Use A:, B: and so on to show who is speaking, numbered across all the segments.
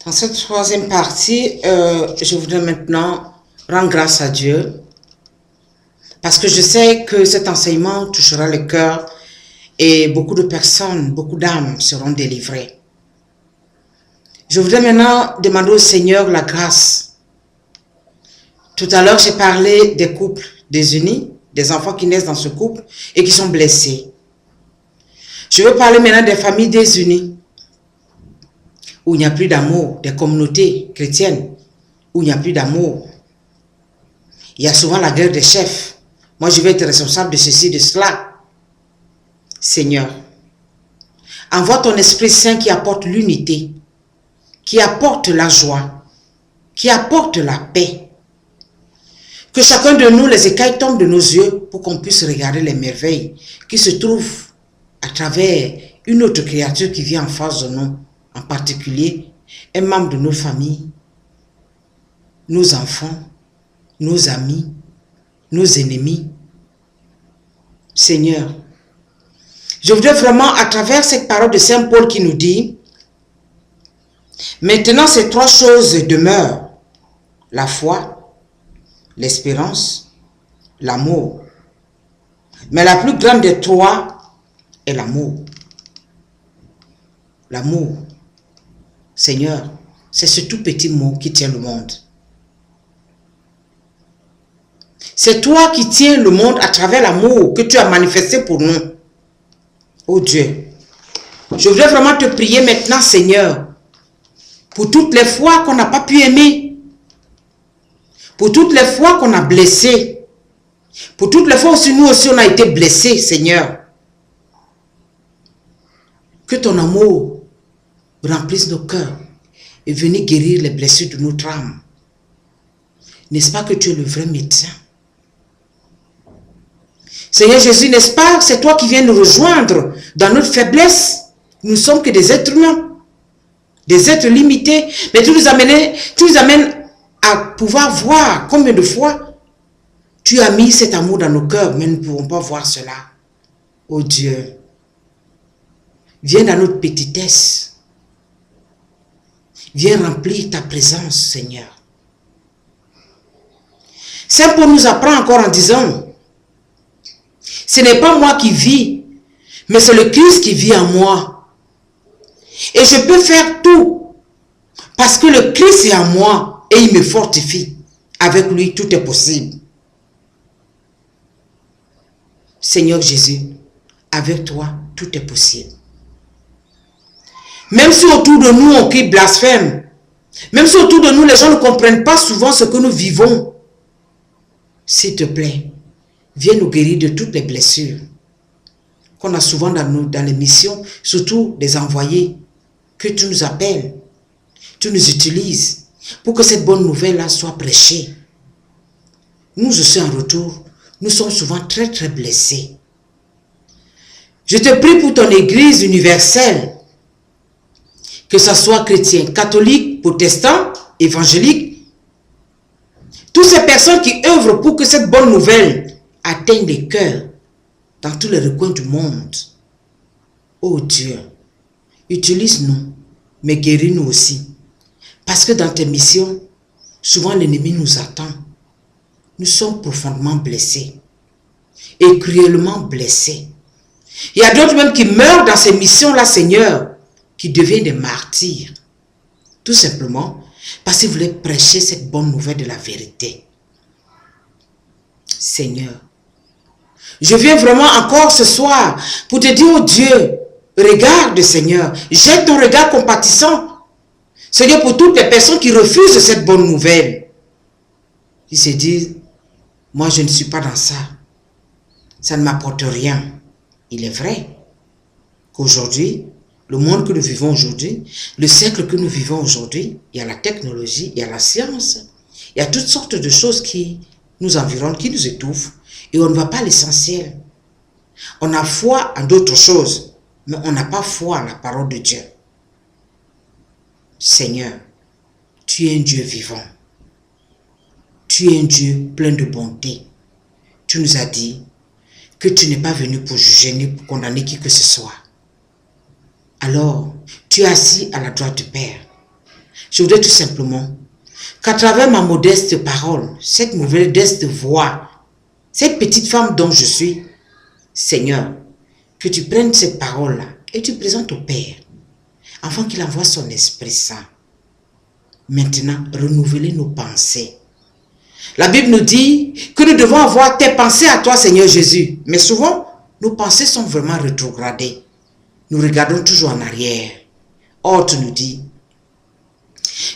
A: Dans cette troisième partie, je voudrais maintenant rendre grâce à Dieu parce que je sais que cet enseignement touchera le cœur et beaucoup de personnes, beaucoup d'âmes seront délivrées. Je voudrais maintenant demander au Seigneur la grâce. Tout à l'heure, j'ai parlé des couples désunis, des enfants qui naissent dans ce couple et qui sont blessés. Je veux parler maintenant des familles désunies, où il n'y a plus d'amour, des communautés chrétiennes, où il n'y a plus d'amour. Il y a souvent la guerre des chefs. Moi, je vais être responsable de ceci, de cela. Seigneur, envoie ton Esprit Saint qui apporte l'unité, qui apporte la joie, qui apporte la paix. Que chacun de nous, les écailles tombent de nos yeux pour qu'on puisse regarder les merveilles qui se trouvent à travers une autre créature qui vit en face de nous, en particulier un membre de notre famille, nos enfants, nos amis, nos ennemis. Seigneur, je voudrais vraiment, à travers cette parole de Saint Paul qui nous dit, maintenant ces trois choses demeurent, la foi, l'espérance, l'amour. Mais la plus grande des trois est l'amour. L'amour. Seigneur, c'est ce tout petit mot qui tient le monde. C'est toi qui tiens le monde à travers l'amour que tu as manifesté pour nous. Oh Dieu, je voudrais vraiment te prier maintenant, Seigneur, pour toutes les fois qu'on n'a pas pu aimer, pour toutes les fois qu'on a blessé, pour toutes les fois aussi nous aussi on a été blessés, Seigneur. Que ton amour remplisse nos cœurs et vienne guérir les blessures de notre âme. N'est-ce pas que tu es le vrai médecin? Seigneur Jésus, n'est-ce pas, c'est toi qui viens nous rejoindre dans notre faiblesse. Nous ne sommes que des êtres humains, des êtres limités, mais tu nous amènes à pouvoir voir combien de fois tu as mis cet amour dans nos cœurs, mais nous ne pouvons pas voir cela. Oh Dieu, viens dans notre petitesse. Viens remplir ta présence, Seigneur. Saint Paul nous apprend encore en disant, ce n'est pas moi qui vis, mais c'est le Christ qui vit en moi. Et je peux faire tout, parce que le Christ est en moi et il me fortifie. Avec lui, tout est possible. Seigneur Jésus, avec toi, tout est possible. Même si autour de nous, on crie blasphème, même si autour de nous, les gens ne comprennent pas souvent ce que nous vivons, s'il te plaît, viens nous guérir de toutes les blessures qu'on a souvent dans les missions, surtout des envoyés, que tu nous appelles, tu nous utilises pour que cette bonne nouvelle-là soit prêchée. Nous aussi en retour, nous sommes souvent très très blessés. Je te prie pour ton Église universelle, que ce soit chrétien, catholique, protestant, évangélique, toutes ces personnes qui œuvrent pour que cette bonne nouvelle atteigne les cœurs dans tous les recoins du monde. Oh Dieu, utilise-nous, mais guéris-nous aussi. Parce que dans tes missions, souvent l'ennemi nous attend. Nous sommes profondément blessés et cruellement blessés. Il y a d'autres même qui meurent dans ces missions-là, Seigneur, qui deviennent des martyrs. Tout simplement parce qu'ils voulaient prêcher cette bonne nouvelle de la vérité. Seigneur, je viens vraiment encore ce soir pour te dire, oh Dieu, regarde Seigneur, jette ton regard compatissant. Seigneur, pour toutes les personnes qui refusent cette bonne nouvelle, qui se disent, moi je ne suis pas dans ça, ça ne m'apporte rien. Il est vrai qu'aujourd'hui, le monde que nous vivons aujourd'hui, le siècle que nous vivons aujourd'hui, il y a la technologie, il y a la science, il y a toutes sortes de choses qui nous environnent, qui nous étouffent, et on ne voit pas l'essentiel. On a foi en d'autres choses, mais on n'a pas foi en la parole de Dieu. Seigneur, tu es un Dieu vivant. Tu es un Dieu plein de bonté. Tu nous as dit que tu n'es pas venu pour juger ni pour condamner qui que ce soit. Alors, tu es assis à la droite du Père. Je voudrais tout simplement qu'à travers ma modeste parole, cette modeste voix, cette petite femme dont je suis, Seigneur, que tu prennes cette parole-là et tu présentes au Père, afin qu'il envoie son Esprit Saint. Maintenant, renouveler nos pensées. La Bible nous dit que nous devons avoir tes pensées à toi, Seigneur Jésus. Mais souvent, nos pensées sont vraiment rétrogradées. Nous regardons toujours en arrière. Or, tu nous dis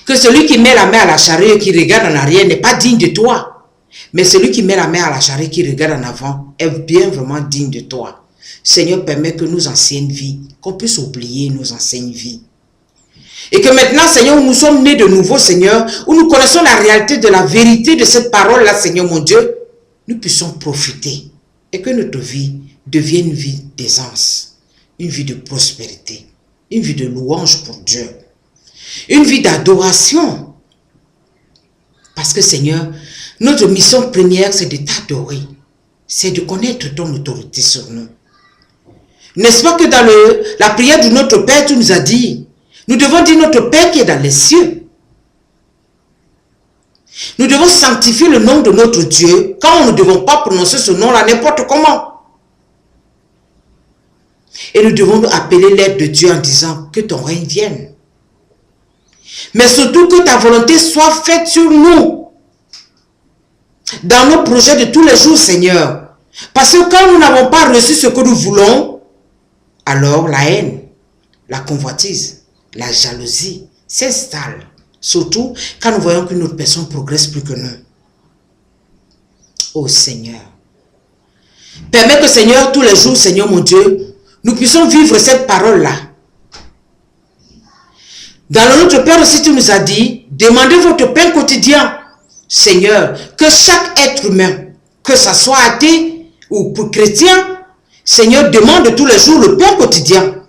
A: que celui qui met la main à la charrue et qui regarde en arrière n'est pas digne de toi. Mais celui qui met la main à la charrue et qui regarde en avant est bien vraiment digne de toi. Seigneur, permet que nos anciennes vies, qu'on puisse oublier nos anciennes vies. Et que maintenant, Seigneur, où nous sommes nés de nouveau, Seigneur, où nous connaissons la réalité de la vérité de cette parole-là, Seigneur mon Dieu, nous puissions profiter et que notre vie devienne une vie d'aisance, une vie de prospérité, une vie de louange pour Dieu, une vie d'adoration. Parce que, Seigneur, notre mission première, c'est de t'adorer, c'est de connaître ton autorité sur nous. N'est-ce pas que dans la prière de notre Père, tu nous as dit, nous devons dire notre Père qui est dans les cieux. Nous devons sanctifier le nom de notre Dieu quand nous ne devons pas prononcer ce nom-là n'importe comment. Et nous devons appeler l'aide de Dieu en disant que ton règne vienne. Mais surtout que ta volonté soit faite sur nous. Dans nos projets de tous les jours, Seigneur. Parce que quand nous n'avons pas reçu ce que nous voulons, alors la haine, la convoitise, la jalousie s'installe. Surtout quand nous voyons qu'une autre personne progresse plus que nous. Oh Seigneur. Permets que Seigneur, tous les jours, Seigneur mon Dieu, nous puissions vivre cette parole-là. Dans notre Père aussi, tu nous as dit, demandez votre pain quotidien. Seigneur, que chaque être humain, que ce soit athée ou chrétien, Seigneur, demande tous les jours le pain quotidien.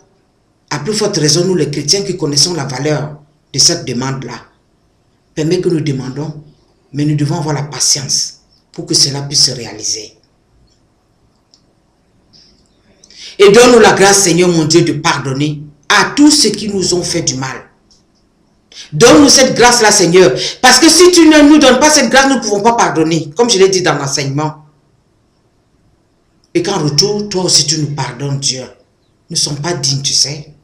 A: À plus forte raison, nous les chrétiens qui connaissons la valeur de cette demande-là. Permet que nous demandons, mais nous devons avoir la patience pour que cela puisse se réaliser. Et donne-nous la grâce, Seigneur mon Dieu, de pardonner à tous ceux qui nous ont fait du mal. Donne-nous cette grâce-là, Seigneur. Parce que si tu ne nous donnes pas cette grâce, nous ne pouvons pas pardonner. Comme je l'ai dit dans l'enseignement. Et qu'en retour, toi aussi tu nous pardonnes, Dieu. Nous ne sommes pas dignes, tu sais.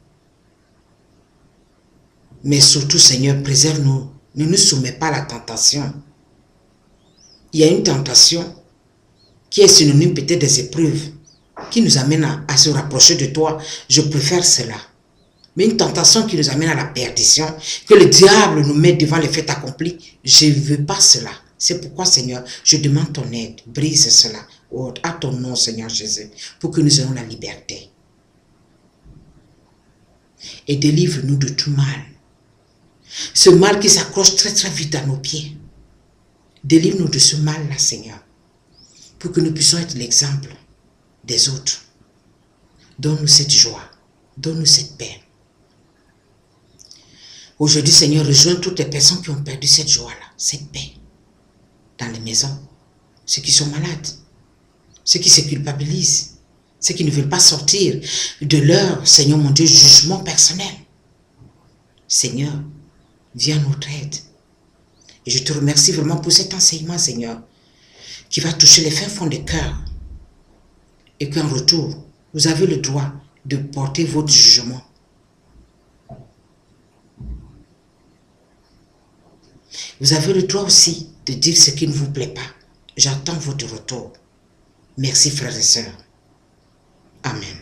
A: Mais surtout, Seigneur, préserve-nous. Ne nous soumets pas à la tentation. Il y a une tentation qui est synonyme peut-être des épreuves, qui nous amène à se rapprocher de toi. Je préfère cela. Mais une tentation qui nous amène à la perdition, que le diable nous met devant les faits accomplis, je ne veux pas cela. C'est pourquoi, Seigneur, je demande ton aide. Brise cela. Oh, à ton nom, Seigneur Jésus, pour que nous ayons la liberté. Et délivre-nous de tout mal. Ce mal qui s'accroche très très vite à nos pieds. Délivre-nous de ce mal-là, Seigneur, pour que nous puissions être l'exemple des autres. Donne-nous cette joie. Donne-nous cette paix. Aujourd'hui, Seigneur, rejoins toutes les personnes qui ont perdu cette joie-là, cette paix, dans les maisons. Ceux qui sont malades, ceux qui se culpabilisent, ceux qui ne veulent pas sortir de leur, Seigneur mon Dieu, jugement personnel. Seigneur, viens à notre aide. Et je te remercie vraiment pour cet enseignement, Seigneur, qui va toucher les fins fonds des cœurs. Et qu'en retour, vous avez le droit de porter votre jugement. Vous avez le droit aussi de dire ce qui ne vous plaît pas. J'attends votre retour. Merci, frères et sœurs. Amen.